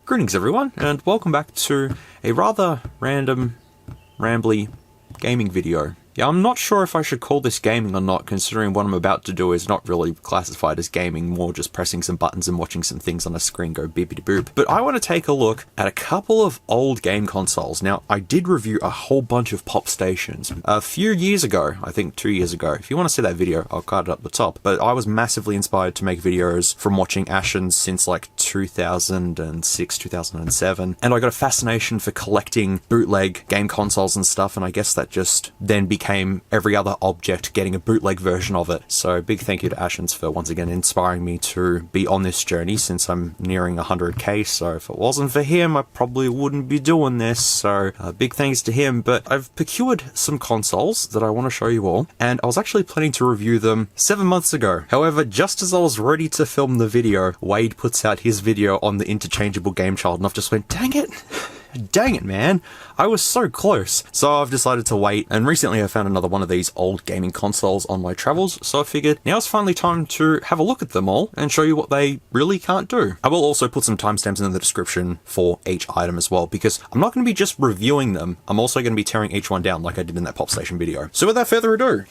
Greetings everyone, and welcome back to a rather random, rambly gaming video. Yeah, I'm not sure if I should call this gaming or not, considering what I'm about to do is not really classified as gaming, more just pressing some buttons and watching some things on a screen go beepity boop. But I want to take a look at a couple of old game consoles. Now, I did review a whole bunch of pop stations a few years ago, I think 2 years ago. If you want to see that video, I'll card it up the top. But I was massively inspired to make videos from watching Ashens since like 2006, 2007. And I got a fascination for collecting bootleg game consoles and stuff, and I guess that just then became every other object getting a bootleg version of it. So big thank you to Ashens for once again inspiring me to be on this journey since I'm nearing 100k. So if it wasn't for him, I probably wouldn't be doing this. So big thanks to him. But I've procured some consoles that I want to show you all, and I was actually planning to review them 7 months ago. However, just as I was ready to film the video, Wade puts out his video on the interchangeable Game Child, and I've just went, dang it! Dang it, man. I was so close. So I've decided to wait, and recently I found another one of these old gaming consoles on my travels, so I figured now's finally time to have a look at them all and show you what they really can't do. I will also put some timestamps in the description for each item as well, because I'm not going to be just reviewing them, I'm also going to be tearing each one down like I did in that Pop Station video. So without further ado,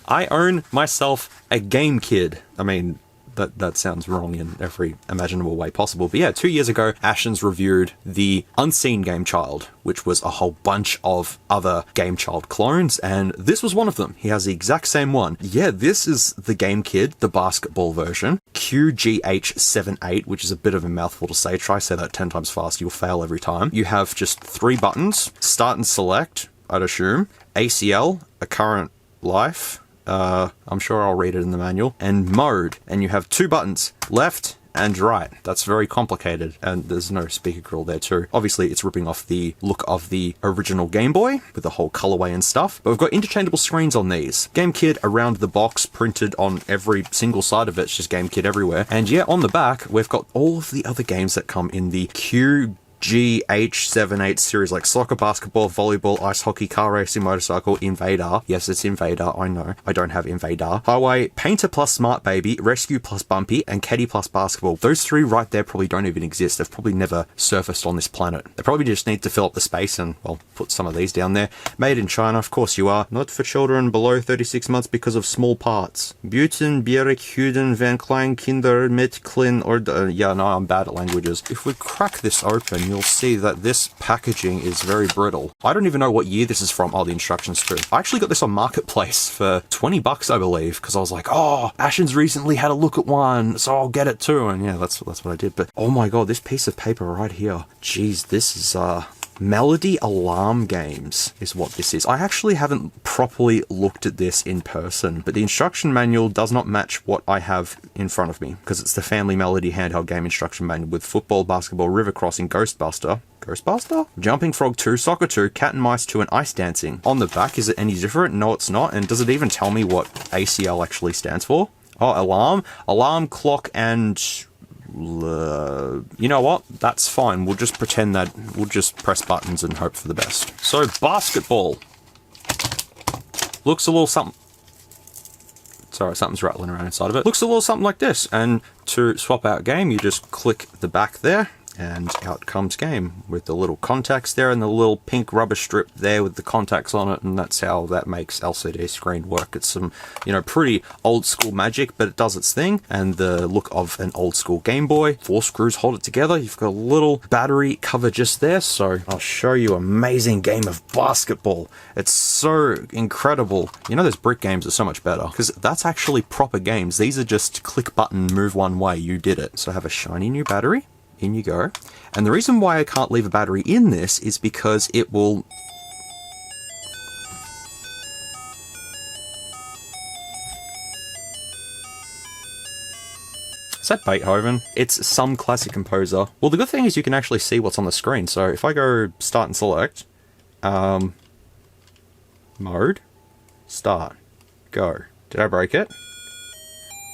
I own myself a Game Kid. I mean, that sounds wrong in every imaginable way possible. But yeah, 2 years ago, Ashens reviewed the Unseen Game Child, which was a whole bunch of other Game Child clones, and this was one of them. He has the exact same one. Yeah, this is the Game Kid, the basketball version. QGH78, which is a bit of a mouthful to say. Try say that 10 times fast, you'll fail every time. You have just 3 buttons. Start and select, I'd assume. ACL, a current life. I'm sure I'll read it in the manual, and mode, and you have 2 buttons, left and right. That's very complicated, and there's no speaker grill there too. Obviously, it's ripping off the look of the original Game Boy with the whole colorway and stuff, but we've got interchangeable screens on these. Game Kid around the box, printed on every single side of it. It's just Game Kid everywhere. And yeah, on the back, we've got all of the other games that come in the QGH78 series, like soccer, basketball, volleyball, ice hockey, car racing, motorcycle, Invader. Yes, it's Invader, I know. I don't have Invader. Highway, Painter plus Smart Baby, Rescue plus Bumpy, and Caddy plus Basketball. Those 3 right there probably don't even exist. They've probably never surfaced on this planet. They probably just need to fill up the space and, well, put some of these down there. Made in China, of course you are. Not for children below 36 months because of small parts. Buten, Bjerek, Huden, Van Klein, Kinder, Mit, Klin, or... yeah, no, I'm bad at languages. If we crack this open, you'll see that this packaging is very brittle. I don't even know what year this is from. Oh, the instructions too. I actually got this on Marketplace for 20 bucks, I believe, because I was like, oh, Ashens recently had a look at one, so I'll get it too. And yeah, that's what I did. But oh my god, this piece of paper right here. Jeez, this is Melody Alarm Games is what this is. I actually haven't properly looked at this in person, but the instruction manual does not match what I have in front of me, because it's the Family Melody handheld game instruction manual with football, basketball, river crossing, Ghostbuster, Jumping Frog 2, Soccer 2, Cat and Mice 2, and Ice Dancing. On the back, is it any different? No, it's not. And does it even tell me what ACL actually stands for? Oh, alarm, clock, and... you know what? That's fine. We'll just pretend that we'll just press buttons and hope for the best. So, basketball. Looks a little something... Sorry, something's rattling around inside of it. Looks a little something like this. And to swap out game, you just click the back there, and out comes game with the little contacts there and the little pink rubber strip there with the contacts on it, and that's how that makes LCD screen work. It's some, you know, pretty old school magic, but it does its thing, and the look of an old school Game Boy. 4 screws hold it together. You've got a little battery cover just there, so I'll show you an amazing game of basketball. It's so incredible. You know, those brick games are so much better, because that's actually proper games. These are just click button, move one way, you did it. So I have a shiny new battery. In you go. And the reason why I can't leave a battery in this is because it will... Is that Beethoven? It's some classic composer. Well, the good thing is you can actually see what's on the screen. So if I go start and select, mode, start, go. Did I break it?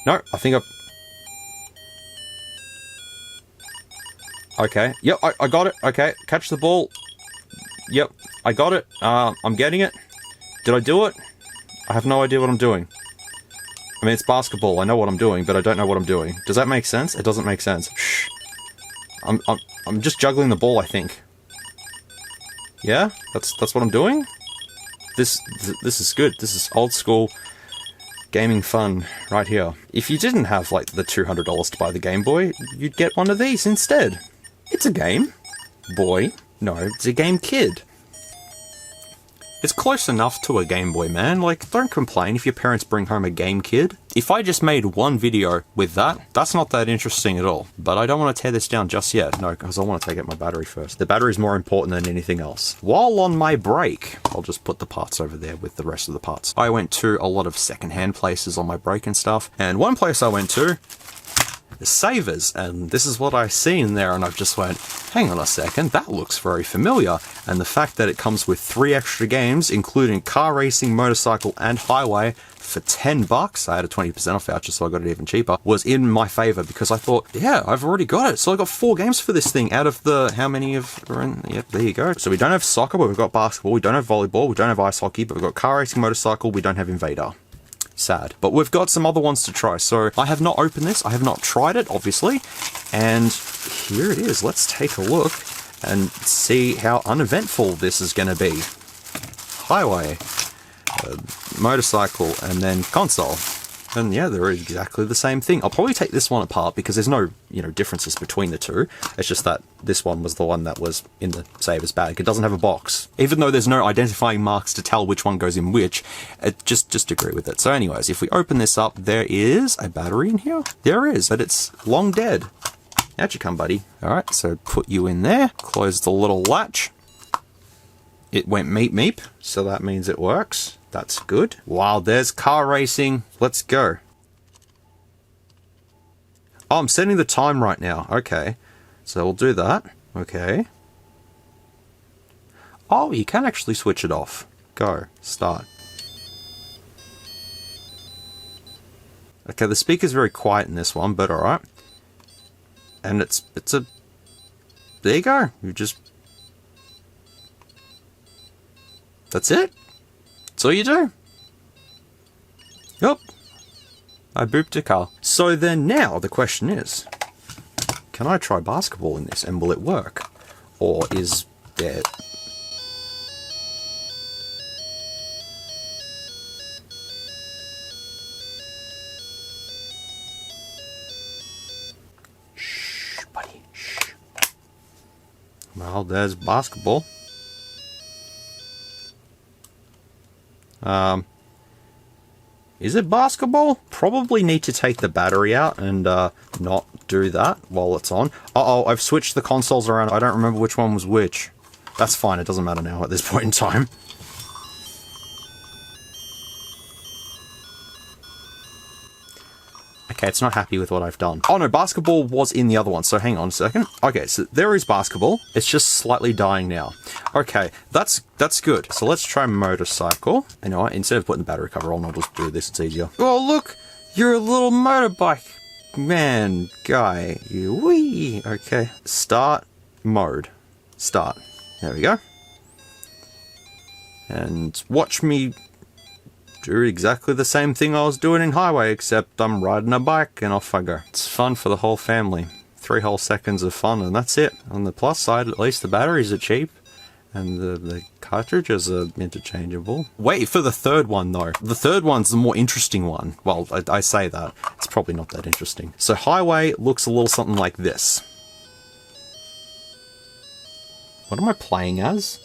No, I think I've... Okay, yep, I got it. Okay, catch the ball. Yep, I got it. I'm getting it. Did I do it? I have no idea what I'm doing. I mean, it's basketball. I know what I'm doing, but I don't know what I'm doing. Does that make sense? It doesn't make sense. Shh. I'm just juggling the ball, I think. Yeah? That's what I'm doing? This is good. This is old school gaming fun right here. If you didn't have, like, the $200 to buy the Game Boy, you'd get one of these instead. It's a game. Boy. No, it's a game kid. It's close enough to a Game Boy, man. Like, don't complain if your parents bring home a Game Kid. If I just made one video with that, that's not that interesting at all. But I don't want to tear this down just yet. No, because I want to take out my battery first. The battery's more important than anything else. While on my break, I'll just put the parts over there with the rest of the parts. I went to a lot of secondhand places on my break and stuff. And one place I went to, the Savers, and this is what I seen there, and I've just went, hang on a second, that looks very familiar. And the fact that it comes with 3 extra games, including car racing, motorcycle, and highway, for $10, I had a 20% off voucher, so I got it even cheaper, was in my favor, because I thought, yeah, I've already got it. So I got 4 games for this thing out of the, how many are in, yep, there you go. So we don't have soccer, but we've got basketball, we don't have volleyball, we don't have ice hockey, but we've got car racing, motorcycle, we don't have Invader. Sad. But we've got some other ones to try. So I have not opened this. I have not tried it, obviously. And here it is. Let's take a look and see how uneventful this is going to be. Highway, motorcycle, and then console. And yeah, they're exactly the same thing. I'll probably take this one apart because there's no, differences between the two. It's just that this one was the one that was in the Savers bag. It doesn't have a box. Even though there's no identifying marks to tell which one goes in which, just agree with it. So anyways, if we open this up, there is a battery in here. There is, but it's long dead. Out you come, buddy. All right, so put you in there. Close the little latch. It went meep meep, so that means it works. That's good. Wow, there's car racing. Let's go. Oh, I'm setting the time right now. Okay. So we'll do that. Okay. Oh, you can actually switch it off. Go. Start. Okay, the speaker's very quiet in this one, but alright. And it's a... There you go. You just... That's it. That's all you do. Yup. I booped a car. So then now the question is, can I try basketball in this and will it work? Or is there... Shh, buddy, shh. Well, there's basketball. Is it basketball? Probably need to take the battery out and not do that while it's on. Uh-oh, I've switched the consoles around. I don't remember which one was which. That's fine, it doesn't matter now at this point in time. Okay, it's not happy with what I've done. Oh no, basketball was in the other one, so hang on a second. Okay, so there is basketball. It's just slightly dying now. Okay, that's good. So let's try motorcycle. You know what, instead of putting the battery cover on, I'll just do this, it's easier. Oh look, you're a little motorbike man guy. Wee. Okay, start mode. Start. There we go. And watch me do exactly the same thing I was doing in highway, except I'm riding a bike and off I go. It's fun for the whole family. 3 whole seconds of fun and that's it. On the plus side, at least the batteries are cheap and the cartridges are interchangeable. Wait for the third one though. The third one's the more interesting one. Well, I say that. It's probably not that interesting. So highway looks a little something like this. What am I playing as?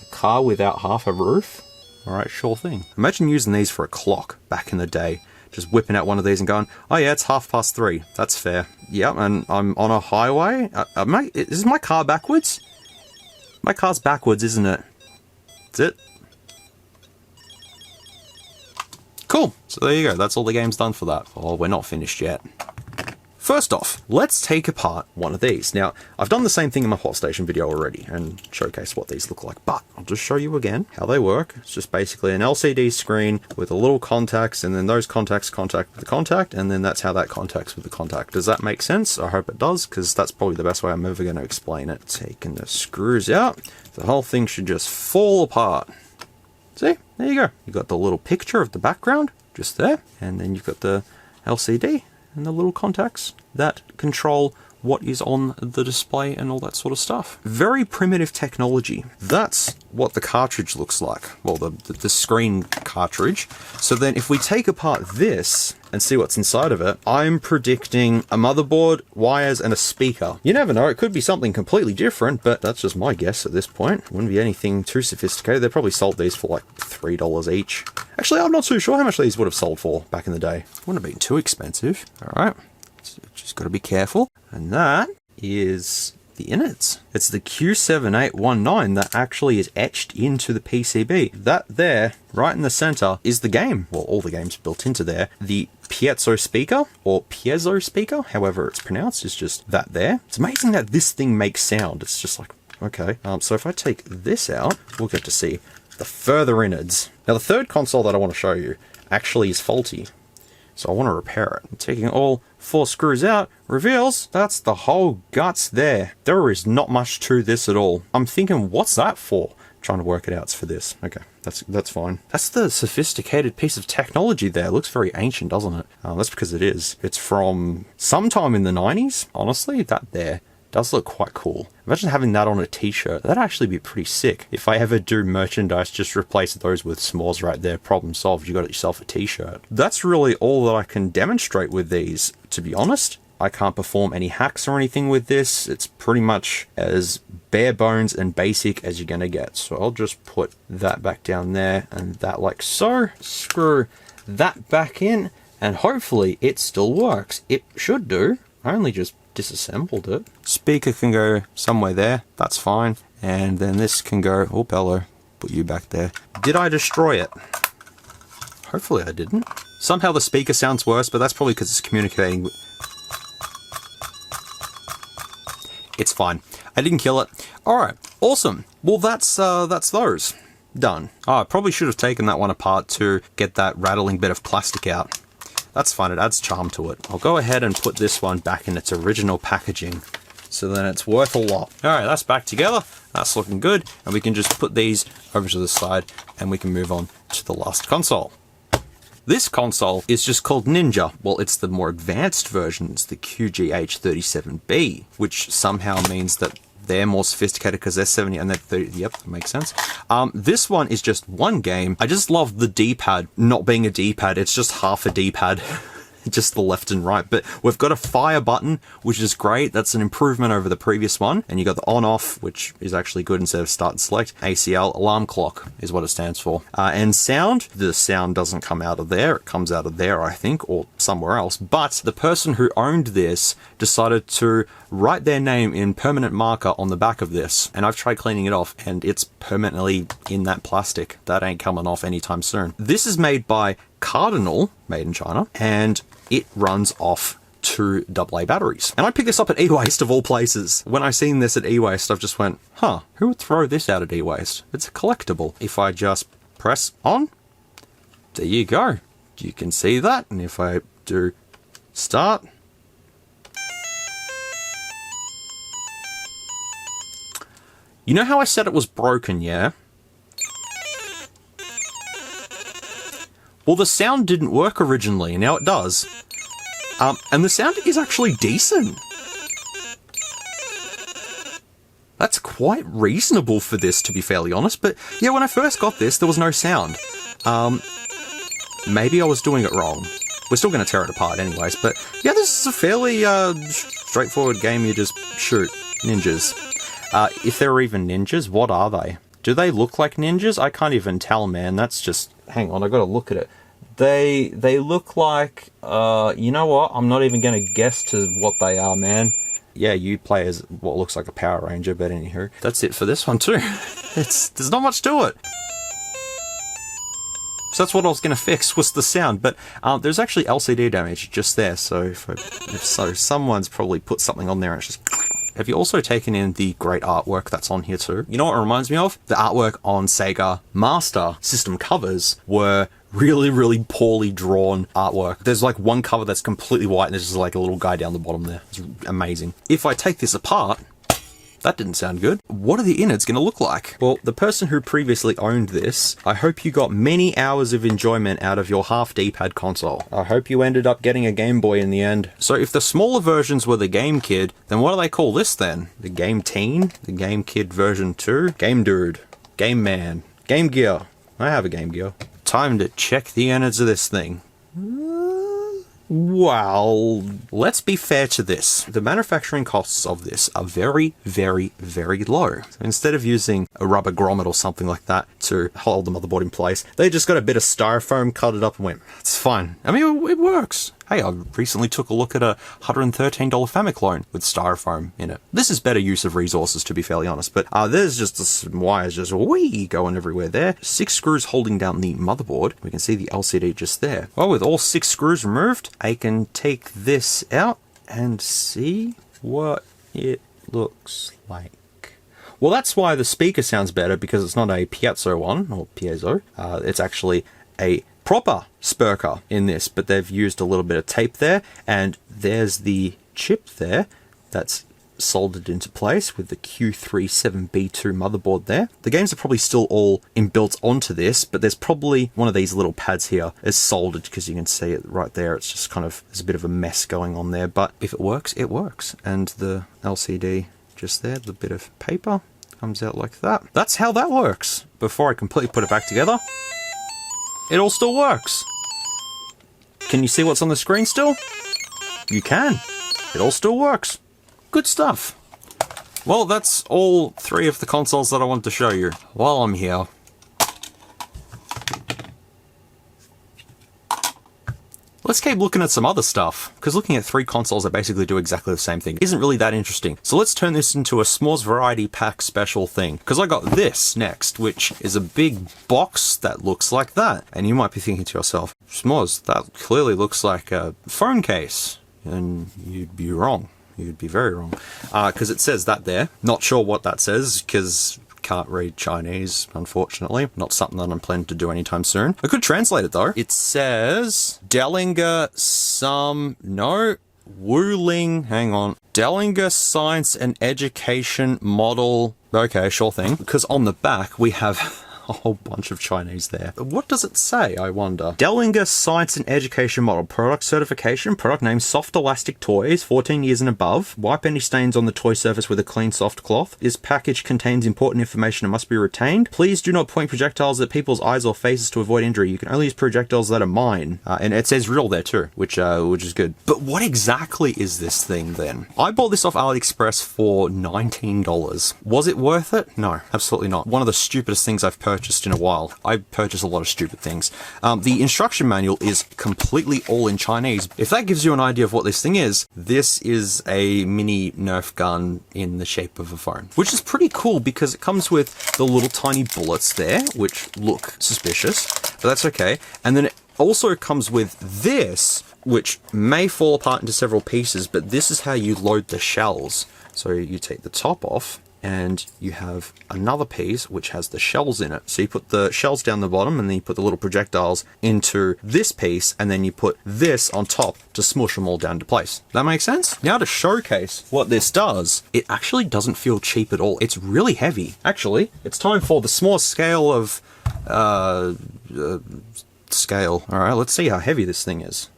A car without half a roof? Alright, sure thing. Imagine using these for a clock back in the day. Just whipping out one of these and going, oh yeah, it's 3:30. That's fair. Yep, and I'm on a highway. Is my car backwards? My car's backwards, isn't it? That's it. Cool. So there you go. That's all the game's done for that. Oh, we're not finished yet. First off, let's take apart one of these. Now, I've done the same thing in my Hot Station video already and showcased what these look like, but I'll just show you again how they work. It's just basically an LCD screen with a little contacts, and then those contacts contact with the contact, and then that's how that contacts with the contact. Does that make sense? I hope it does, because that's probably the best way I'm ever going to explain it. Taking the screws out, the whole thing should just fall apart. See? There you go. You've got the little picture of the background, just there, and then you've got the LCD and the little contacts that control what is on the display and all that sort of stuff. Very primitive technology. That's what the cartridge looks like. Well, the screen cartridge. So then if we take apart this and see what's inside of it, I'm predicting a motherboard, wires, and a speaker. You never know, it could be something completely different, but that's just my guess at this point. Wouldn't be anything too sophisticated. They probably sold these for like $3 each. Actually, I'm not too sure how much these would have sold for back in the day. Wouldn't have been too expensive. All right, so just got to be careful. And that is the innards. It's the Q7819 that actually is etched into the PCB. That there, right in the center, is the game. Well, all the games built into there. The piezo speaker, or piezo speaker, however it's pronounced, is just that there. It's amazing that this thing makes sound. It's just like, okay. So if I take this out, we'll get to see the further innards. Now the third console that I want to show you actually is faulty. So I want to repair it. I'm taking all 4 screws out, reveals that's the whole guts there. There is not much to this at all. I'm thinking, what's that for? Trying to work it out. It's for this. Okay, that's fine. That's the sophisticated piece of technology there. It looks very ancient, doesn't it? That's because it is. It's from sometime in the 90s. Honestly, that there does look quite cool. Imagine having that on a t-shirt. That'd actually be pretty sick. If I ever do merchandise, just replace those with s'mores right there. Problem solved. You got yourself a t-shirt. That's really all that I can demonstrate with these, to be honest. I can't perform any hacks or anything with this. It's pretty much as bare bones and basic as you're gonna get. So I'll just put that back down there and that like so. Screw that back in and hopefully it still works. It should do. I only just disassembled it. Speaker can go somewhere there. That's fine. And then this can go, oh, hello. Put you back there. Did I destroy it? Hopefully I didn't. Somehow the speaker sounds worse, but that's probably because it's communicating with... It's fine. I didn't kill it. Alright, awesome. Well, that's those. Done. Oh, I probably should have taken that one apart to get that rattling bit of plastic out. That's fine, it adds charm to it. I'll go ahead and put this one back in its original packaging, so then it's worth a lot. Alright, that's back together. That's looking good. And we can just put these over to the side and we can move on to the last console. This console is just called Ninja. Well, it's the more advanced version. It's the QGH37B, which somehow means that they're more sophisticated because they're 70 and they're 30. Yep, that makes sense. This one is just one game. I just love the D-pad not being a D-pad. It's just half a D-pad. Just the left and right, but we've got a fire button, which is great. That's an improvement over the previous one. And you got the on off, which is actually good instead of start and select. ACL, alarm clock is what it stands for. And sound, the sound doesn't come out of there. It comes out of there, I think, or somewhere else. But the person who owned this decided to write their name in permanent marker on the back of this. And I've tried cleaning it off and it's permanently in that plastic. That ain't coming off anytime soon. This is made by Cardinal, made in China, and it runs off 2 AA batteries. And I picked this up at e-waste of all places. When I seen this at e-waste, I've just went, huh, who would throw this out at e-waste? It's a collectible. If I just press on, there you go. You can see that. And if I do start, you know how I said it was broken, yeah? Well, the sound didn't work originally, and now it does. And the sound is actually decent. That's quite reasonable for this, to be fairly honest. But yeah, when I first got this, there was no sound. Maybe I was doing it wrong. We're still going to tear it apart anyways. But yeah, this is a fairly straightforward game. You just shoot ninjas. If they're even ninjas, what are they? Do they look like ninjas? I can't even tell, man. That's just... Hang on, I gotta look at it. They look like... you know what? I'm not even gonna guess to what they are, man. Yeah, you play as what looks like a Power Ranger, but anywho. That's it for this one, too. There's not much to it. So that's what I was gonna fix, was the sound. But there's actually LCD damage just there, so if so, someone's probably put something on there and it's just... Have you also taken in the great artwork that's on here too? You know what it reminds me of? The artwork on Sega Master System covers were really, really poorly drawn artwork. There's like one cover that's completely white and there's just like a little guy down the bottom there. It's amazing. If I take this apart, That didn't sound good. What are the innards going to look like? Well, the person who previously owned this, I hope you got many hours of enjoyment out of your half D-pad console. I hope you ended up getting a Game Boy in the end. So if the smaller versions were the Game Kid, then what do they call this then? The Game Teen? The Game Kid version 2? Game Dude? Game Man? Game Gear? I have a Game Gear. Time to check the innards of this thing. Well, let's be fair to this. The manufacturing costs of this are very, very, very low. So instead of using a rubber grommet or something like that to hold the motherboard in place, they just got a bit of styrofoam, cut it up and went, it's fine. I mean, it works. Hey, I recently took a look at a $113 Famiclone with styrofoam in it. This is better use of resources, to be fairly honest, but there's just some wires just wee going everywhere there. 6 screws holding down the motherboard. We can see the LCD just there. Well, with all 6 screws removed, I can take this out and see what it looks like. Well, that's why the speaker sounds better, because it's not a piezo one, or piezo. It's actually a proper Sperker in this, but they've used a little bit of tape there, and there's the chip there that's soldered into place with the Q37B2 motherboard there. The games are probably still all inbuilt onto this, but there's probably one of these little pads here is soldered, because you can see it right there. It's just kind of, there's a bit of a mess going on there, but if it works, it works. And the LCD just there, the bit of paper comes out like that. That's how that works. Before I completely put it back together, it all still works. Can you see what's on the screen still? You can. It all still works. Good stuff. Well, that's all 3 of the consoles that I wanted to show you while I'm here. Let's keep looking at some other stuff, because looking at 3 consoles that basically do exactly the same thing isn't really that interesting. So let's turn this into a SMOOREZ Variety Pack special thing, because I got this next, which is a big box that looks like that. And you might be thinking to yourself, SMOOREZ, that clearly looks like a phone case. And you'd be wrong. You'd be very wrong. Because it says that there. Not sure what that says, because can't read Chinese, unfortunately. Not something that I'm planning to do anytime soon. I could translate it though. It says Dellinger Wuling, hang on. Dellinger Science and Education Model. Okay, sure thing. Because on the back we have a whole bunch of Chinese there. What does it say, I wonder? Dellinger Science and Education Model. Product certification. Product name Soft Elastic Toys. 14 years and above. Wipe any stains on the toy surface with a clean soft cloth. This package contains important information and must be retained. Please do not point projectiles at people's eyes or faces to avoid injury. You can only use projectiles that are mine. And it says real there too, which is good. But what exactly is this thing then? I bought this off AliExpress for $19. Was it worth it? No, absolutely not. One of the stupidest things I've purchased in a while. I purchase a lot of stupid things. The instruction manual is completely all in Chinese. If that gives you an idea of what this thing is, this is a mini Nerf gun in the shape of a phone, which is pretty cool because it comes with the little tiny bullets there, which look suspicious, but that's okay. And then it also comes with this, which may fall apart into several pieces, but this is how you load the shells. So you take the top off, and you have another piece which has the shells in it. So you put the shells down the bottom, and then you put the little projectiles into this piece, and then you put this on top to smush them all down to place. That makes sense? Now to showcase what this does, it actually doesn't feel cheap at all. It's really heavy. Actually, it's time for the small scale of scale. All right, let's see how heavy this thing is.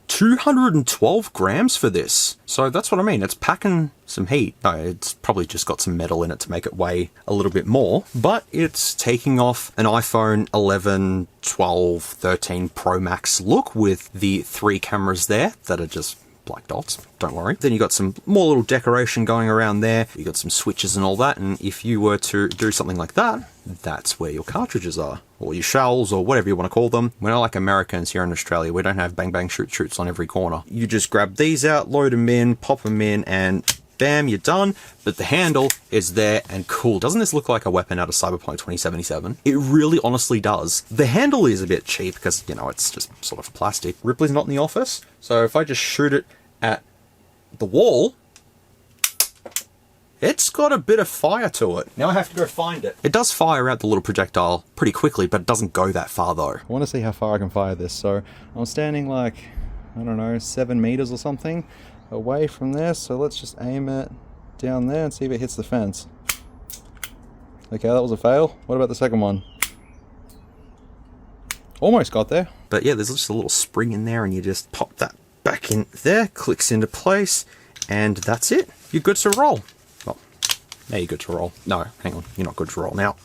212 grams for this. So that's what I mean. It's packing some heat. No, it's probably just got some metal in it to make it weigh a little bit more, but it's taking off an iPhone 11, 12, 13 Pro Max look with the 3 cameras there that are just black dots. Don't worry. Then you got some more little decoration going around there. You got some switches and all that. And if you were to do something like that, that's where your cartridges are, or your shells, or whatever you want to call them. We're not like Americans here in Australia. We don't have bang bang shoot shoots on every corner. You just grab these out, load them in, pop them in, and bam, you're done. But the handle is there and cool. Doesn't this look like a weapon out of Cyberpunk 2077? It really honestly does. The handle is a bit cheap because, you know, it's just sort of plastic. Ripley's not in the office, so if I just shoot it at the wall, it's got a bit of fire to it. Now I have to go find it. It does fire out the little projectile pretty quickly, but it doesn't go that far though. I want to see how far I can fire this, so I'm standing like, I don't know, 7 meters or something away from there, so let's just aim it down there and see if it hits the fence. Okay, that was a fail. What about the second one? Almost got there. But yeah, there's just a little spring in there and you just pop that back in there, clicks into place, and that's it. You're good to roll. Well, now you're good to roll. No, hang on, you're not good to roll now.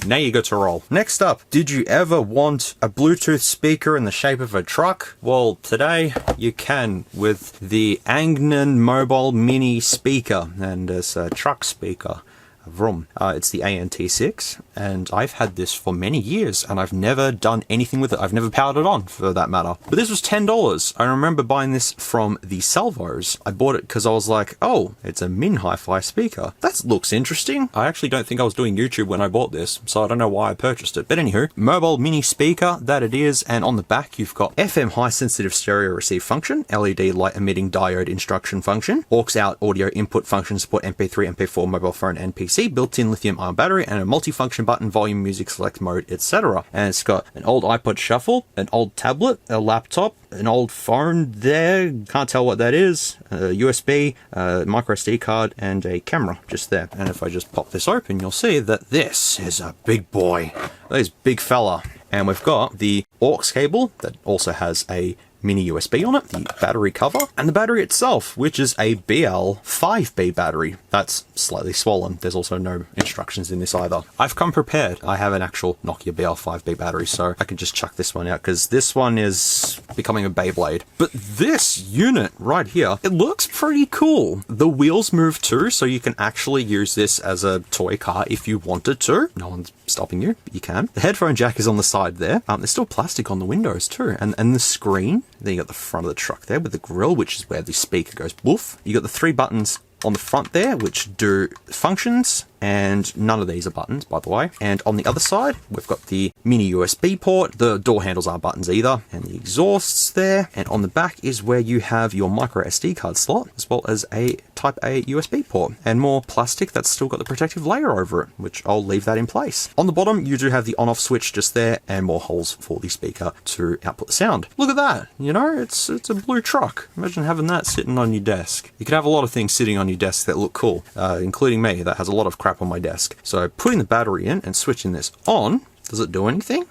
Now you got to roll. Next up, did you ever want a Bluetooth speaker in the shape of a truck? Well, today you can with the Angnan Mobile Mini Speaker, and it's a truck speaker. Vroom. It's the ANT6, and I've had this for many years, and I've never done anything with it. I've never powered it on, for that matter. But this was $10. I remember buying this from the Salvos. I bought it because I was like, oh, it's a Min Hi-Fi speaker. That looks interesting. I actually don't think I was doing YouTube when I bought this, so I don't know why I purchased it. But anywho, mobile mini speaker, that it is, and on the back you've got FM high sensitive stereo receive function, LED light emitting diode instruction function, aux out audio input function, support MP3, MP4, mobile phone, and PC. Built-in lithium-ion battery, and a multifunction button, volume, music select mode, etc. And it's got an old iPod Shuffle, an old tablet, a laptop, an old phone there, can't tell what that is, a USB, a micro SD card, and a camera just there. And if I just pop this open, you'll see that this is a big boy. This big fella. And we've got the aux cable that also has a mini USB on it, the battery cover, and the battery itself, which is a BL5B battery. That's slightly swollen. There's also no instructions in this either. I've come prepared. I have an actual Nokia BL5B battery, so I can just chuck this one out, because this one is becoming a Beyblade. But this unit right here, it looks pretty cool. The wheels move too, so you can actually use this as a toy car if you wanted to. No one's stopping you, but you can. The headphone jack is on the side there. There's still plastic on the windows too, and the screen. Then you got the front of the truck there with the grill, which is where the speaker goes boof. You got the 3 buttons on the front there, which do functions, and none of these are buttons, by the way. And on the other side, we've got the mini USB port. The door handles aren't buttons either, and the exhausts there. And on the back is where you have your micro SD card slot, as well as a Type A USB port, and more plastic that's still got the protective layer over it, which I'll leave that in place. On the bottom, you do have the on-off switch just there, and more holes for the speaker to output the sound. Look at that, you know, it's a blue truck. Imagine having that sitting on your desk. You could have a lot of things sitting on your desk that look cool, including me, that has a lot of crap on my desk. So putting the battery in and switching this on, does it do anything?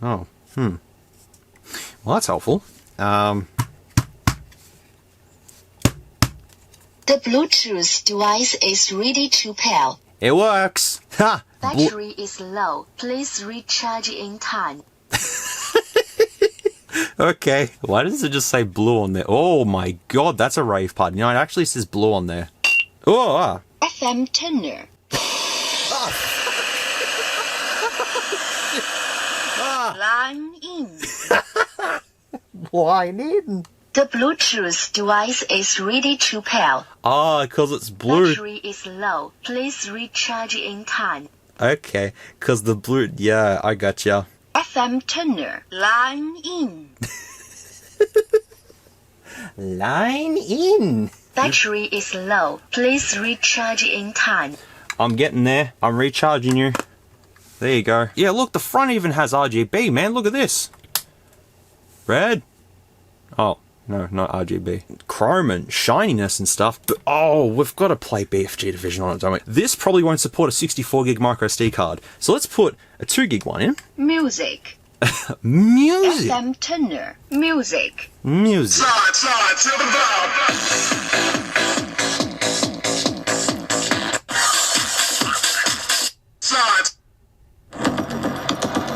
Oh, well, that's helpful. The Bluetooth device is ready to pair. It works! Ha! Battery is low. Please recharge in time. Okay, why does it just say blue on there? Oh my god, that's a rave part. You know, it actually says blue on there. Oh, FM tuner. Line in. Line in. The Bluetooth device is ready to pair. Ah, because it's blue. Battery is low. Please recharge in time. Okay, because the blue... Yeah, I gotcha. FM tuner. Line in. Line in. Battery is low. Please recharge in time. I'm getting there. I'm recharging you. There you go. Yeah, look, the front even has RGB, man. Look at this. Red. Oh, no, not RGB. Chrome and shininess and stuff. But, oh, we've got to play BFG Division on it, don't we? This probably won't support a 64 gig micro SD card. So let's put a 2 gig one in. Music. Music. FM tuner. Music. Music. Slide to the valve. Slide.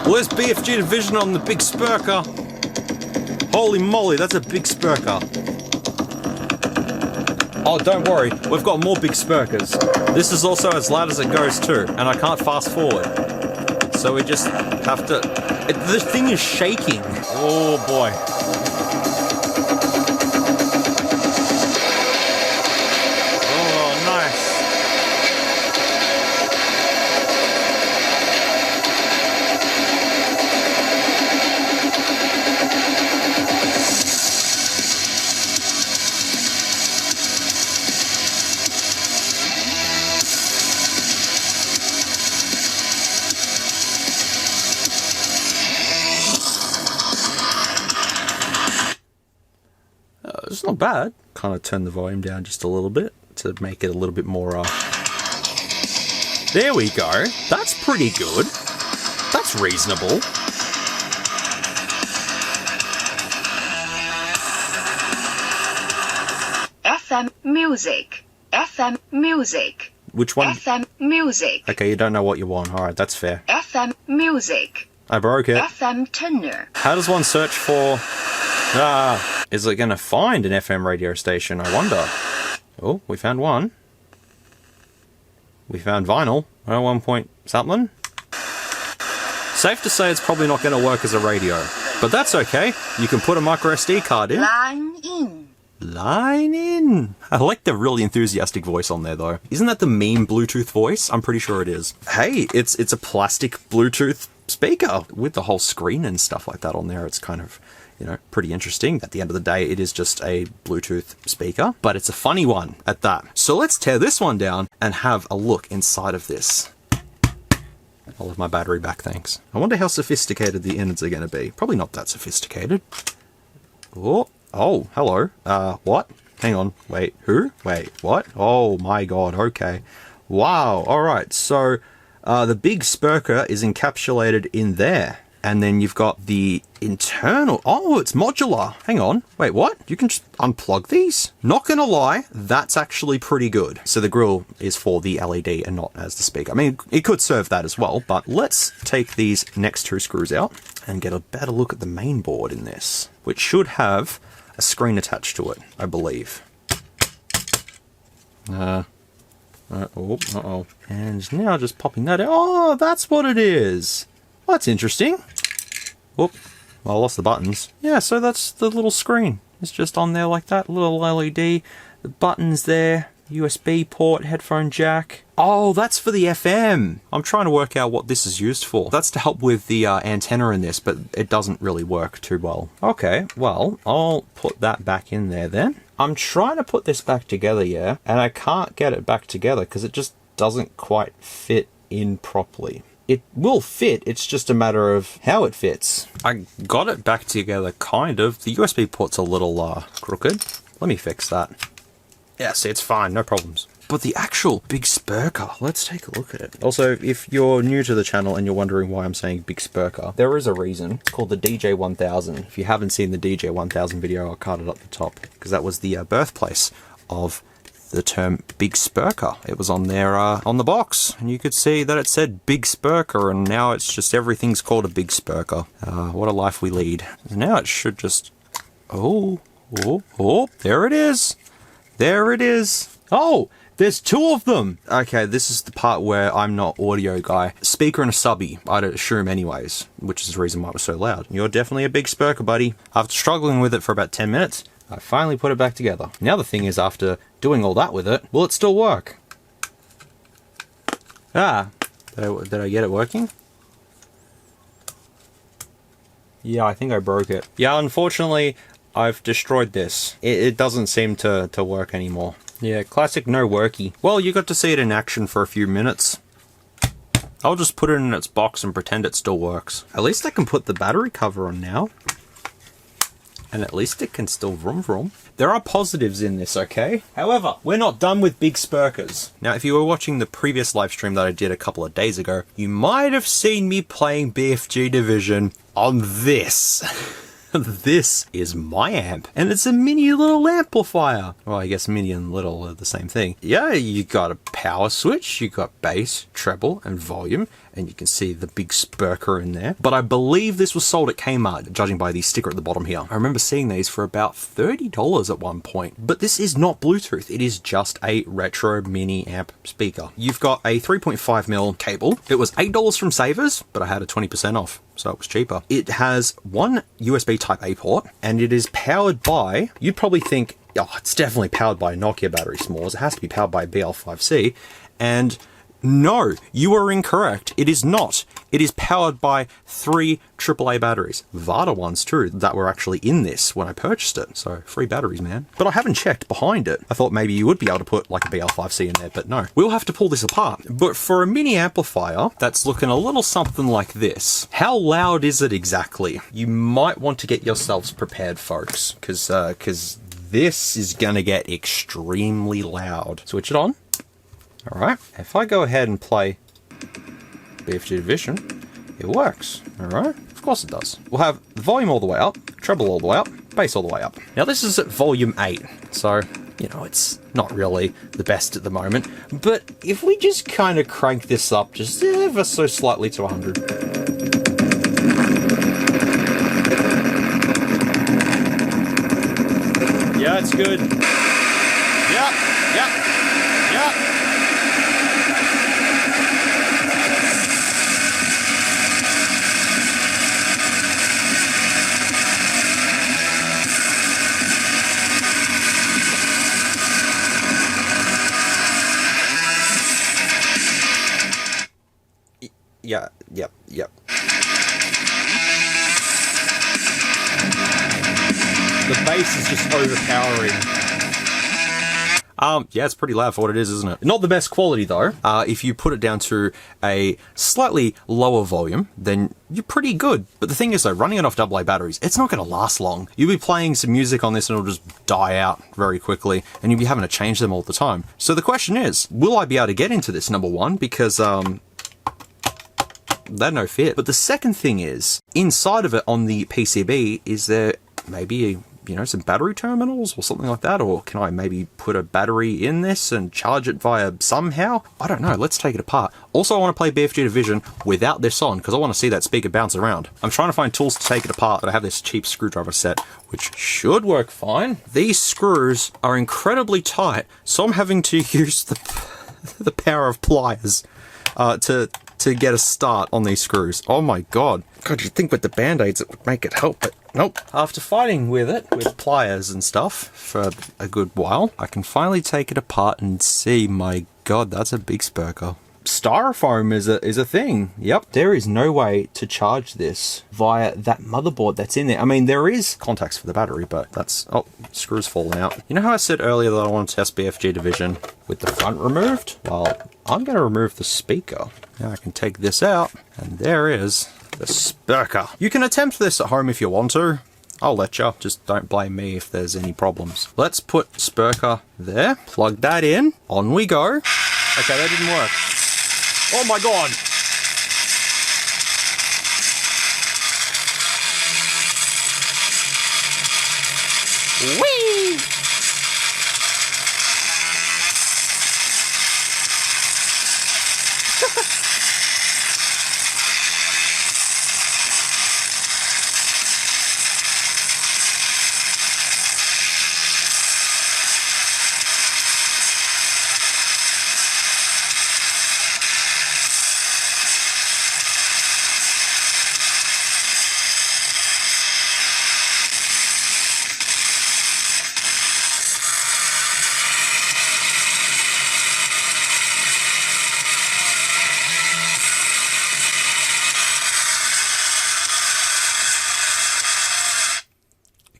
Well, there's BFG Division on the Big Sperker. Holy moly, that's a Big Sperker. Oh, don't worry, we've got more Big Sperkers. This is also as loud as it goes too, and I can't fast forward. So we just have to... the thing is shaking. Oh boy. Oh, nice. It's not bad. kind of turn the volume down just a little bit to make it a little bit more, There we go. That's pretty good. That's reasonable. FM music. FM music. Which one? FM music. Okay, you don't know what you want. Alright, that's fair. FM music. I broke it. FM tuner. How does one search for... is it going to find an FM radio station, I wonder? Oh, we found one. We found vinyl. 1 point something. Safe to say it's probably not going to work as a radio. But that's okay. You can put a micro SD card in. Line in. Line in. I like the really enthusiastic voice on there, though. Isn't that the meme Bluetooth voice? I'm pretty sure it is. Hey, it's a plastic Bluetooth speaker with the whole screen and stuff like that on there. It's kind of, you know, pretty interesting. At the end of the day, it is just a Bluetooth speaker, but it's a funny one at that. So let's tear this one down and have a look inside of this. I'll have my battery back, thanks. I wonder how sophisticated the innards are going to be. Probably not that sophisticated. Oh, hello. What? Hang on. Wait, who? Wait, what? Oh my god, okay. Wow, alright, so the Big Sperker is encapsulated in there. And then you've got the internal... Oh, it's modular. Hang on. Wait, what? You can just unplug these? Not gonna lie, that's actually pretty good. So the grill is for the LED and not as the speaker. I mean, it could serve that as well, but let's take these next 2 screws out and get a better look at the main board in this, which should have a screen attached to it, I believe. Uh-oh. And now just popping that out. Oh, that's what it is. Well, that's interesting. Whoop. Well, I lost the buttons. Yeah, so that's the little screen. It's just on there like that. Little LED. The buttons there. USB port, headphone jack. Oh, that's for the FM. I'm trying to work out what this is used for. That's to help with the antenna in this, but it doesn't really work too well. Okay, well, I'll put that back in there then. I'm trying to put this back together, yeah, and I can't get it back together because it just doesn't quite fit in properly. It will fit, it's just a matter of how it fits. I got it back together, kind of. The USB port's a little crooked. Let me fix that. Yeah, see, it's fine, no problems. But the actual Big Sperker, let's take a look at it. Also, if you're new to the channel and you're wondering why I'm saying Big Sperker, there is a reason. It's called the DJ1000. If you haven't seen the DJ1000 video, I'll card it up the top, because that was the birthplace of the term Big Sperker. It was on there on the box, and you could see that it said Big Sperker, and now it's just everything's called a Big Sperker. What a life we lead. Now it should just... Oh, there it is. There it is. Oh, there's 2 of them. Okay, this is the part where I'm not audio guy. Speaker and a subby, I'd assume anyways, which is the reason why it was so loud. You're definitely a Big Sperker, buddy. After struggling with it for about 10 minutes, I finally put it back together. Now the thing is, after doing all that with it, will it still work? Did I get it working? Yeah, I think I broke it. Yeah, unfortunately, I've destroyed this. It doesn't seem to work anymore. Yeah, classic no worky. Well, you got to see it in action for a few minutes. I'll just put it in its box and pretend it still works. At least I can put the battery cover on now. And at least it can still vroom vroom. There are positives in this, okay? However, we're not done with Big Sperkers. Now, if you were watching the previous live stream that I did a couple of days ago, you might have seen me playing BFG Division on this. This is MyAmp, and it's a mini little amplifier. Well, I guess mini and little are the same thing. Yeah, you got a power switch, you got bass, treble, and volume, and you can see the Big Sperker in there. But I believe this was sold at Kmart, judging by the sticker at the bottom here. I remember seeing these for about $30 at one point. But this is not Bluetooth, it is just a retro mini amp speaker. You've got a 3.5mm cable. It was $8 from Savers, but I had a 20% off, so it was cheaper. It has one USB Type-A port, and it is powered by, you'd probably think, oh, it's definitely powered by a Nokia battery, SMOOREZ. It has to be powered by a BL5C, and no, you are incorrect. It is not. It is powered by 3 AAA batteries. Vada ones too, that were actually in this when I purchased it. So, free batteries, man. But I haven't checked behind it. I thought maybe you would be able to put like a BL5C in there, but no. We'll have to pull this apart. But for a mini amplifier that's looking a little something like this, how loud is it exactly? You might want to get yourselves prepared, folks, because this is gonna get extremely loud. Switch it on. All right, if I go ahead and play BFG Division, it works, all right? Of course it does. We'll have the volume all the way up, treble all the way up, bass all the way up. Now this is at volume 8, so, you know, it's not really the best at the moment, but if we just kind of crank this up just ever so slightly to 100. Yeah, it's good. Yep, yep, yep. Yeah, yep, yep. The bass is just overpowering. Yeah, it's pretty loud for what it is, isn't it? Not the best quality though. If you put it down to a slightly lower volume, then you're pretty good. But the thing is though, running it off AA batteries, it's not gonna last long. You'll be playing some music on this and it'll just die out very quickly, and you'll be having to change them all the time. So the question is, will I be able to get into this, number one? Because, they're no fit. But the second thing is, inside of it on the PCB, is there maybe, you know, some battery terminals or something like that? Or can I maybe put a battery in this and charge it via somehow? I don't know, let's take it apart. Also, I want to play BFG Division without this on, because I want to see that speaker bounce around. I'm trying to find tools to take it apart, but I have this cheap screwdriver set, which should work fine. These screws are incredibly tight, so I'm having to use the power of pliers to get a start on these screws. Oh my god. God, you'd think with the band-aids it would make it help, but nope. After fighting with it, with pliers and stuff, for a good while, I can finally take it apart and see, my god, that's a big Sperker. Styrofoam is a thing. Yep. There is no way to charge this via that motherboard that's in there. I mean, there is contacts for the battery, but that's... Oh, screws falling out. You know how I said earlier that I want to test BFG Division with the front removed? Well, I'm going to remove the speaker. Now I can take this out, and there is the Sperker. You can attempt this at home if you want to. I'll let you. Just don't blame me if there's any problems. Let's put Sperker there. Plug that in. On we go. Okay, that didn't work. Oh my god! Whee!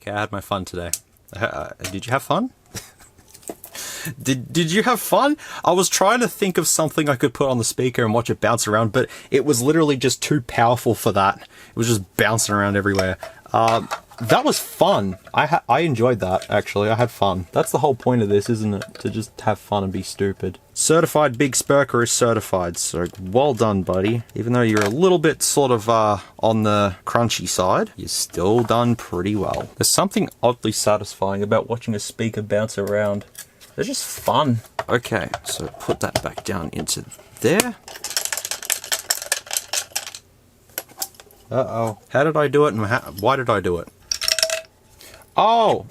Okay, I had my fun today. Did you have fun? Did you have fun? I was trying to think of something I could put on the speaker and watch it bounce around, but it was literally just too powerful for that. It was just bouncing around everywhere. That was fun. I enjoyed that, actually. I had fun. That's the whole point of this, isn't it? To just have fun and be stupid. Certified Big Sperker is certified, so well done, buddy. Even though you're a little bit sort of on the crunchy side, you're still done pretty well. There's something oddly satisfying about watching a speaker bounce around. They're just fun. Okay, so put that back down into there. Uh-oh. How did I do it and why did I do it? Oh!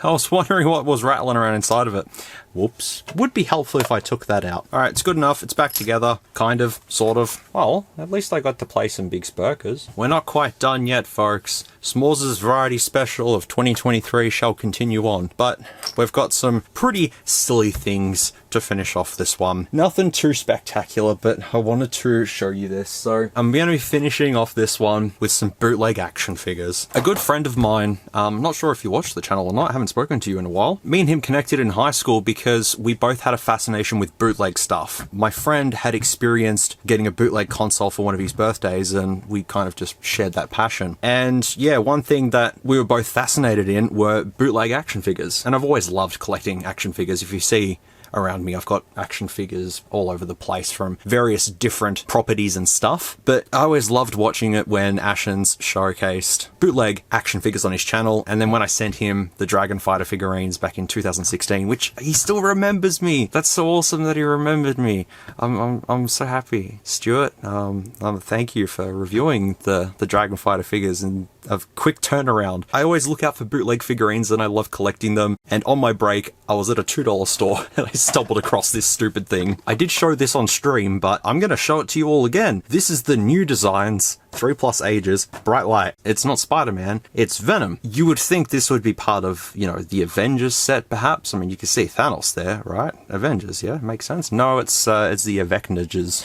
I was wondering what was rattling around inside of it. Whoops. Would be helpful if I took that out. Alright, it's good enough. It's back together. Kind of. Sort of. Well, at least I got to play some Big Sperkers. We're not quite done yet, folks. SMOOREZ' Variety Special of 2023 shall continue on. But we've got some pretty silly things to finish off this one. Nothing too spectacular, but I wanted to show you this. So I'm going to be finishing off this one with some bootleg action figures. A good friend of mine, I'm not sure if you watch the channel or not, I haven't spoken to you in a while. Me and him connected in high school because we both had a fascination with bootleg stuff. My friend had experienced getting a bootleg console for one of his birthdays and we kind of just shared that passion. And yeah, yeah, one thing that we were both fascinated in were bootleg action figures. And I've always loved collecting action figures. If you see around me, I've got action figures all over the place from various different properties and stuff, but I always loved watching it when Ashens showcased bootleg action figures on his channel, and then when I sent him the Dragon Fighter figurines back in 2016, which he still remembers me. That's so awesome that he remembered me. I'm so happy. Stuart, thank you for reviewing the Dragon Fighter figures and a quick turnaround. I always look out for bootleg figurines and I love collecting them, and on my break I was at a $2 store and I stumbled across this stupid thing. I did show this on stream, but I'm gonna show it to you all again. This is the new designs, 3+ ages, bright light. It's not Spider-Man, it's Venom. You would think this would be part of, you know, the Avengers set perhaps. I mean, you can see Thanos there, right? Avengers, yeah, makes sense. No, it's the Avengers.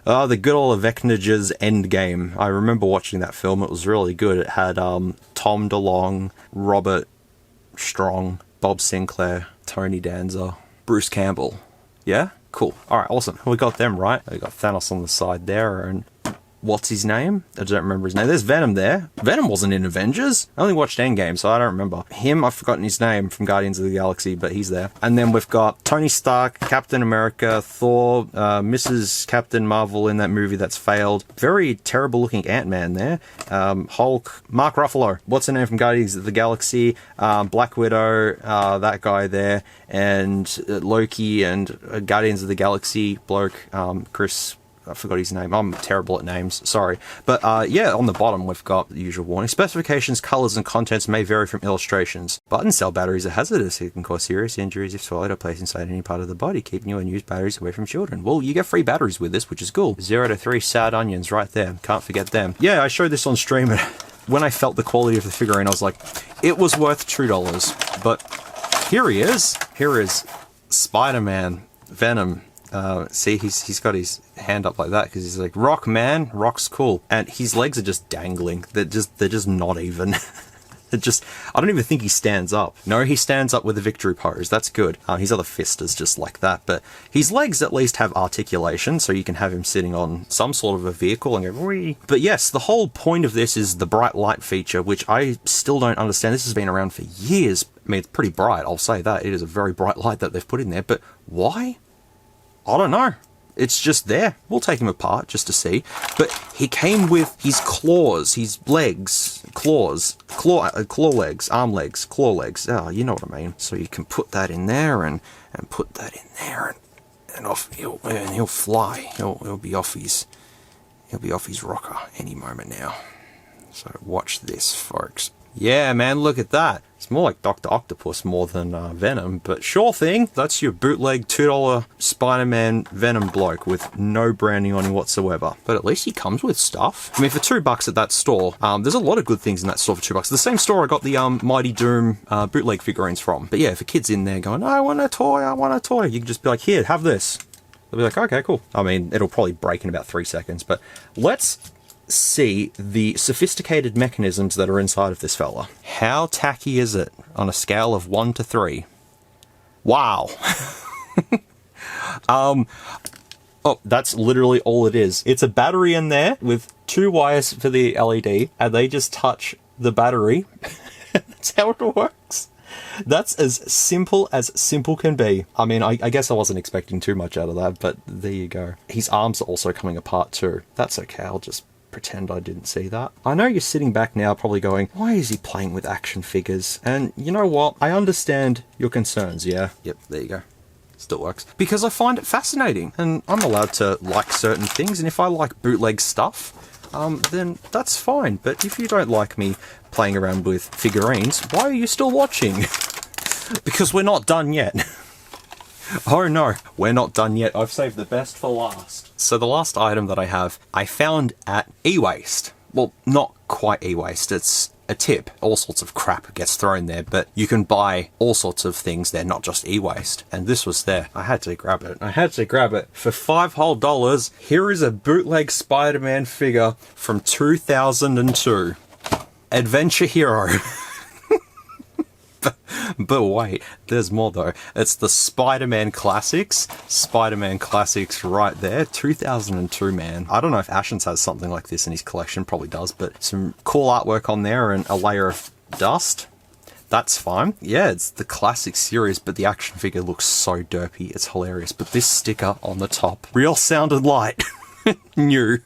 Oh, the good old Avengers Endgame. I remember watching that film. It was really good. It had Tom DeLonge, Robert Strong, Bob Sinclair, Tony Danza, Bruce Campbell. Yeah? Cool. Alright, awesome. We got them right. We got Thanos on the side there, and what's his name? I don't remember his name. There's Venom there. Venom wasn't in Avengers. I only watched Endgame, so I don't remember. Him, I've forgotten his name from Guardians of the Galaxy, but he's there. And then we've got Tony Stark, Captain America, Thor, Mrs. Captain Marvel in that movie that's failed. Very terrible looking Ant-Man there. Hulk, Mark Ruffalo. What's the name from Guardians of the Galaxy? Black Widow, that guy there. And Loki and Guardians of the Galaxy bloke, Chris... I forgot his name. I'm terrible at names, sorry. But yeah, on the bottom we've got the usual warning. Specifications, colours and contents may vary from illustrations. Button cell batteries are hazardous. It can cause serious injuries if swallowed or placed inside any part of the body, keeping your unused batteries away from children. Well, you get free batteries with this, which is cool. 0 to 3 sad onions right there. Can't forget them. Yeah, I showed this on stream, and when I felt the quality of the figurine, I was like, it was worth $2. But here he is. Here is Spider-Man, Venom. See, he's got his hand up like that because he's like, rock man, rock's cool, and his legs are just dangling. They're just not even. I don't even think he stands up. No, he stands up with a victory pose. That's good. His other fist is just like that, but his legs at least have articulation, so you can have him sitting on some sort of a vehicle and go, wee. But yes, the whole point of this is the bright light feature, which I still don't understand. This has been around for years. I mean, it's pretty bright, I'll say that. It is a very bright light that they've put in there, but why? I don't know. It's just there. We'll take him apart just to see. But he came with his claws, his legs, claw legs, arm legs, claw legs. Oh, you know what I mean. So you can put that in there and put that in there and off he'll fly. He'll be off his rocker any moment now. So watch this, folks. Yeah, man, look at that. It's more like Dr. Octopus more than Venom, but sure thing. That's your bootleg $2 Spider-Man Venom bloke with no branding on him whatsoever. But at least he comes with stuff. I mean, for $2 at that store, there's a lot of good things in that store for $2. The same store I got the Mighty Doom bootleg figurines from. But yeah, if a kid's in there going, I want a toy, you can just be like, here, have this. They'll be like, okay, cool. I mean, it'll probably break in about 3 seconds, but let's see the sophisticated mechanisms that are inside of this fella. How tacky is it on a scale of 1 to 3? Wow. Oh, that's literally all it is. It's a battery in there with 2 wires for the LED, and they just touch the battery. That's how it works. That's as simple can be. I mean, I guess I wasn't expecting too much out of that, but there you go. His arms are also coming apart too. That's okay, I'll just pretend I didn't see that. I know you're sitting back now probably going, why is he playing with action figures? And you know what? I understand your concerns, yeah? Yep, there you go. Still works. Because I find it fascinating, and I'm allowed to like certain things, and if I like bootleg stuff, then that's fine. But if you don't like me playing around with figurines, why are you still watching? Because we're not done yet. Oh no, we're not done yet. I've saved the best for last. So the last item that I have, I found at e-waste. Well, not quite e-waste, it's a tip. All sorts of crap gets thrown there, but you can buy all sorts of things there, not just e-waste. And this was there. I had to grab it. For $5 whole. Here is a bootleg Spider-Man figure from 2002. Adventure Hero. But wait, there's more though. It's the Spider-Man Classics. Spider-Man Classics right there. 2002, man. I don't know if Ashens has something like this in his collection. Probably does, but some cool artwork on there and a layer of dust. That's fine. Yeah, it's the classic series, but the action figure looks so derpy. It's hilarious. But this sticker on the top, real sound and light. New.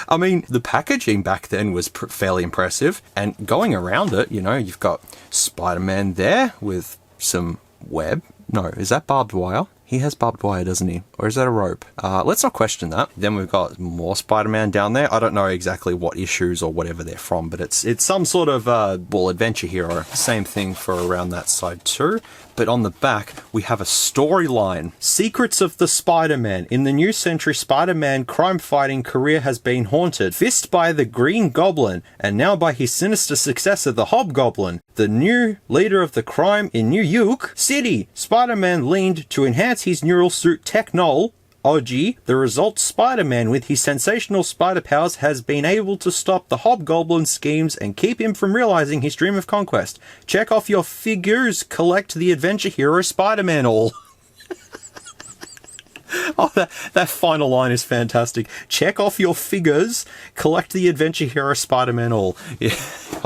I mean, the packaging back then was fairly impressive, and going around it, you know, you've got Spider-Man there with some web. No, is that barbed wire? He has barbed wire, doesn't he? Or is that a rope? Let's not question that. Then we've got more Spider-Man down there. I don't know exactly what issues or whatever they're from, but it's some sort of, well, adventure hero. Same thing for around that side too. But on the back, we have a storyline. Secrets of the Spider-Man. In the new century, Spider-Man crime-fighting career has been haunted. First by the Green Goblin, and now by his sinister successor, the Hobgoblin. The new leader of the crime in New York City. Spider-Man leaned to enhance his neural suit technology. The result, Spider-Man, with his sensational spider powers, has been able to stop the Hobgoblin schemes and keep him from realizing his dream of conquest. Check off your figures, collect the adventure hero Spider-Man all. Oh, that final line is fantastic. Check off your figures, collect the adventure hero Spider-Man all. Yeah,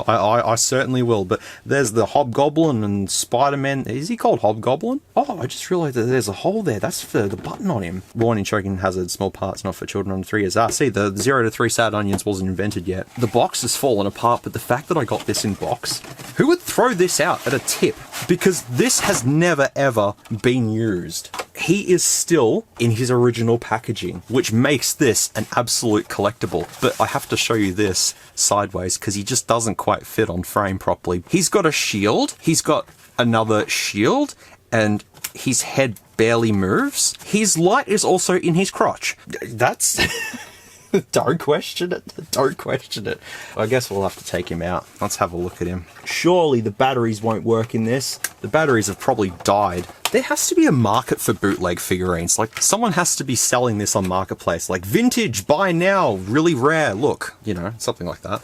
I certainly will. But there's the Hobgoblin and Spider-Man. Is he called Hobgoblin? Oh, I just realized that there's a hole there. That's for the button on him. Warning, choking hazard, small parts, not for children under 3 years. See, the 0 to 3 sad onions wasn't invented yet. The box has fallen apart, but the fact that I got this in box, who would throw this out at a tip? Because this has never, ever been used. He is still in his original packaging, which makes this an absolute collectible. But I have to show you this sideways because he just doesn't quite fit on frame properly. He's got a shield, he's got another shield, and his head barely moves. His light is also in his crotch. That's... Don't question it. Don't question it. I guess we'll have to take him out. Let's have a look at him. Surely the batteries won't work in this. The batteries have probably died. There has to be a market for bootleg figurines. Like, someone has to be selling this on Marketplace. Like, vintage, buy now, really rare, look. You know, something like that.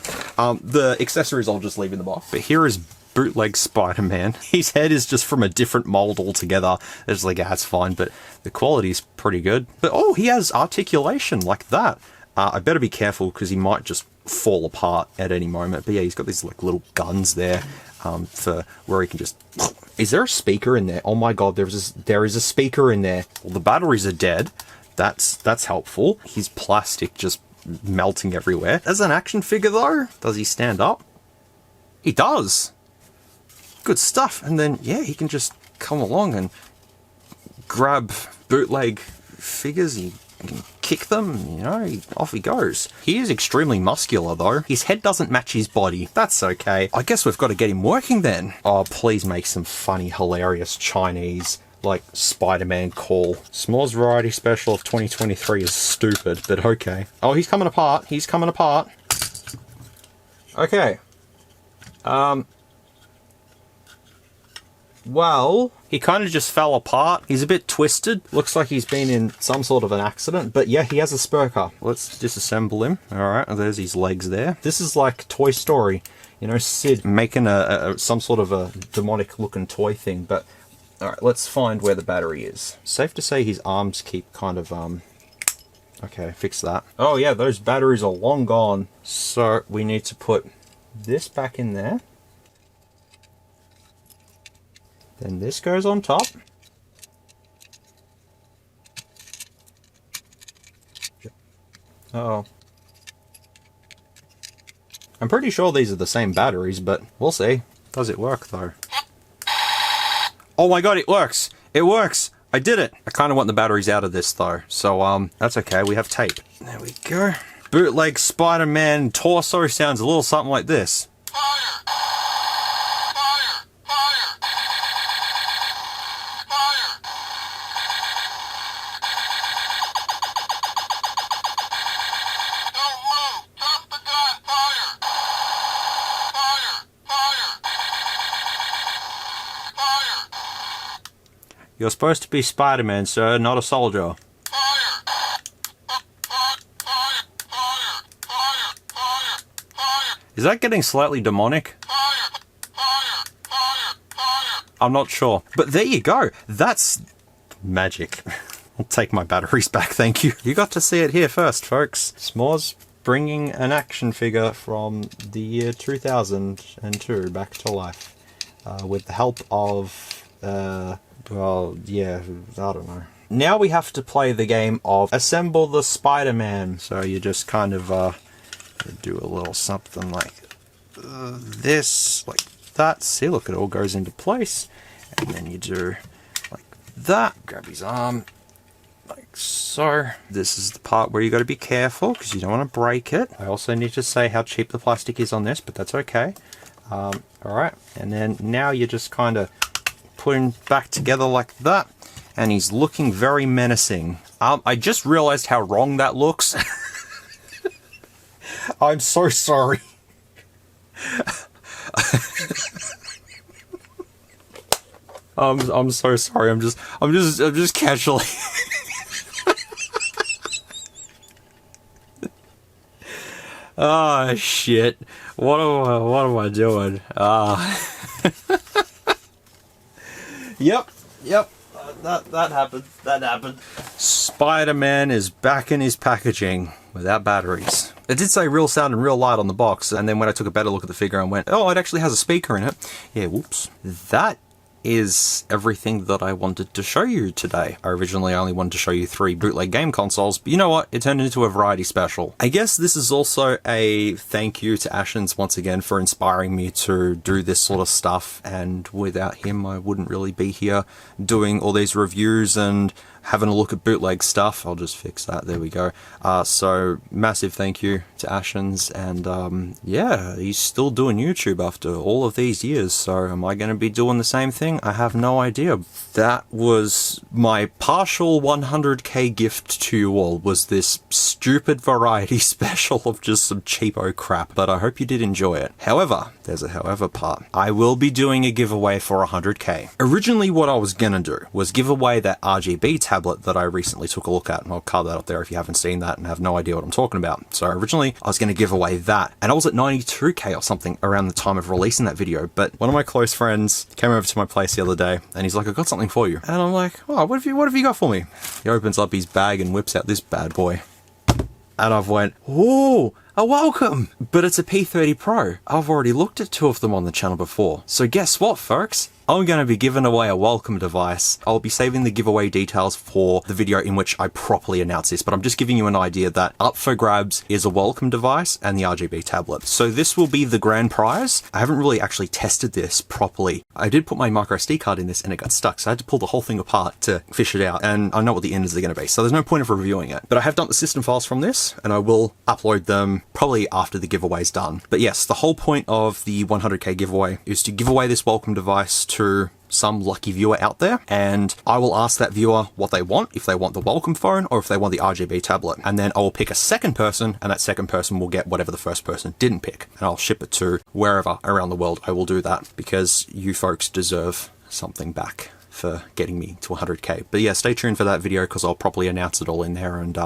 The accessories I'll just leave in the box. But here is bootleg Spider-Man. His head is just from a different mold altogether. It's like, yeah, it's fine, but the quality's pretty good. But, oh, he has articulation like that. I better be careful because he might just fall apart at any moment. But yeah, he's got these like little guns there for where he can just... Is there a speaker in there? Oh my god, there is a speaker in there. Well, the batteries are dead. That's helpful. His plastic just melting everywhere. As an action figure though, does he stand up? He does. Good stuff. And then, yeah, he can just come along and grab bootleg figures. He can kick them, you know, off he goes. He is extremely muscular though. His head doesn't match his body. That's okay. I guess we've got to get him working then. Oh, please make some funny, hilarious Chinese, like, Spider-Man call. SMOOREZ Variety Special of 2023 is stupid, but okay. Oh, he's coming apart. He's coming apart. Okay. Well, he kind of just fell apart. He's a bit twisted. Looks like he's been in some sort of an accident. But yeah, he has a Sperker. Let's disassemble him. Alright, there's his legs there. This is like Toy Story. You know, Sid making some sort of a demonic looking toy thing. But, alright, let's find where the battery is. Safe to say his arms keep kind of, okay, fix that. Oh yeah, those batteries are long gone. So, we need to put this back in there. Then this goes on top. Uh-oh. I'm pretty sure these are the same batteries, but we'll see. Does it work, though? Oh my god, it works! It works! I did it! I kind of want the batteries out of this, though. So, that's okay. We have tape. There we go. Bootleg Spider-Man torso sounds a little something like this. You're supposed to be Spider-Man, sir, not a soldier. Is that getting slightly demonic? I'm not sure. But there you go. That's magic. I'll take my batteries back, thank you. You got to see it here first, folks. SMOOREZ bringing an action figure from the year 2002 back to life. With the help of, well, yeah, I don't know. Now we have to play the game of Assemble the Spiderman. So you just kind of do a little something like this, like that. See, look, it all goes into place. And then you do like that. Grab his arm, like so. This is the part where you got to be careful because you don't want to break it. I also need to say how cheap the plastic is on this, but that's okay. Alright, and then now you're just kind of putting back together like that. And he's looking very menacing. I just realized how wrong that looks. I'm so sorry. I'm so sorry. I'm just casually. Oh shit! What am I doing? Yep. That happened. That happened. Spider-Man is back in his packaging without batteries. It did say real sound and real light on the box, and then when I took a better look at the figure, I went, oh, it actually has a speaker in it. Yeah, whoops. That is everything that I wanted to show you today. I originally only wanted to show you 3 bootleg game consoles, but you know what? It turned into a variety special. I guess this is also a thank you to Ashens once again for inspiring me to do this sort of stuff, and without him I wouldn't really be here doing all these reviews and having a look at bootleg stuff. I'll just fix that, there we go. So massive thank you to Ashens, and yeah, he's still doing YouTube after all of these years, so am I going to be doing the same thing? I have no idea. That was my partial 100k gift to you all, was this stupid variety special of just some cheapo crap, but I hope you did enjoy it. However, there's a however part. I will be doing a giveaway for 100k. Originally what I was gonna do was give away that RGB tablet that I recently took a look at, and I'll card that up there if you haven't seen that and have no idea what I'm talking about. So originally I was gonna give away that, and I was at 92k or something around the time of releasing that video, but one of my close friends came over to my place the other day and he's like, I got something for you. And I'm like, oh, what have you got for me? He opens up his bag and whips out this bad boy. And I've went, oh, a welcome! But it's a P30 Pro. I've already looked at 2 of them on the channel before. So guess what, folks? I'm going to be giving away a welcome device. I'll be saving the giveaway details for the video in which I properly announce this, but I'm just giving you an idea that up for grabs is a welcome device and the RGB tablet. So this will be the grand prize. I haven't really actually tested this properly. I did put my micro SD card in this and it got stuck, so I had to pull the whole thing apart to fish it out, and I know what the innards are going to be, so there's no point of reviewing it. But I have dumped the system files from this, and I will upload them probably after the giveaway's done. But yes, the whole point of the 100k giveaway is to give away this welcome device to some lucky viewer out there, and I will ask that viewer what they want, if they want the welcome phone or if they want the RGB tablet, and then I will pick a second person, and that second person will get whatever the first person didn't pick, and I'll ship it to wherever around the world. I will do that because you folks deserve something back for getting me to 100k. But yeah, stay tuned for that video because I'll properly announce it all in there and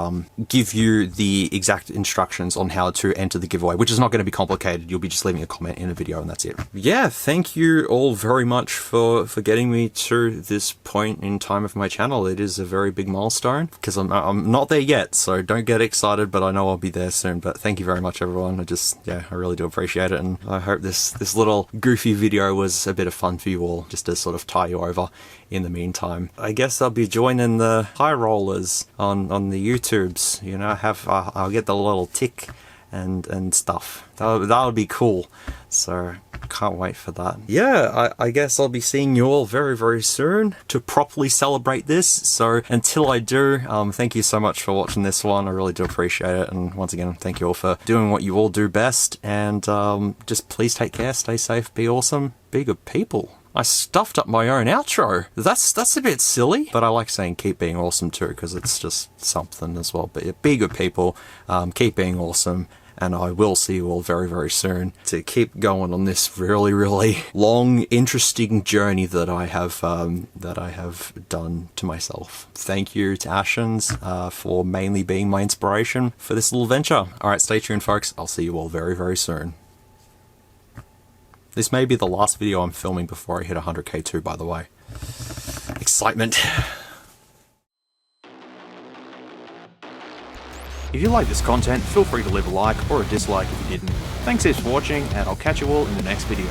give you the exact instructions on how to enter the giveaway, which is not going to be complicated. You'll be just leaving a comment in a video and that's it. Yeah, thank you all very much for getting me to this point in time of my channel. It is a very big milestone because I'm not there yet, so don't get excited, but I know I'll be there soon. But thank you very much, everyone. I really do appreciate it, and I hope this little goofy video was a bit of fun for you all, just to sort of tie you over. In the meantime, I guess I'll be joining the high rollers on the YouTubes, you know, I'll get the little tick and stuff. That would be cool. So can't wait for that. Yeah, I guess I'll be seeing you all very, very soon to properly celebrate this. So until I do, thank you so much for watching this one. I really do appreciate it. And once again, thank you all for doing what you all do best. And just please take care, stay safe, be awesome, be good people. I stuffed up my own outro. That's a bit silly, but I like saying keep being awesome too, because it's just something as well. But yeah, be good people, keep being awesome, and I will see you all very, very soon to keep going on this really, really long, interesting journey that I have done to myself. Thank you to Ashens for mainly being my inspiration for this little venture. All right, stay tuned, folks. I'll see you all very, very soon. This may be the last video I'm filming before I hit 100k too, by the way. Excitement. If you like this content, feel free to leave a like or a dislike if you didn't. Thanks heaps for watching, and I'll catch you all in the next video.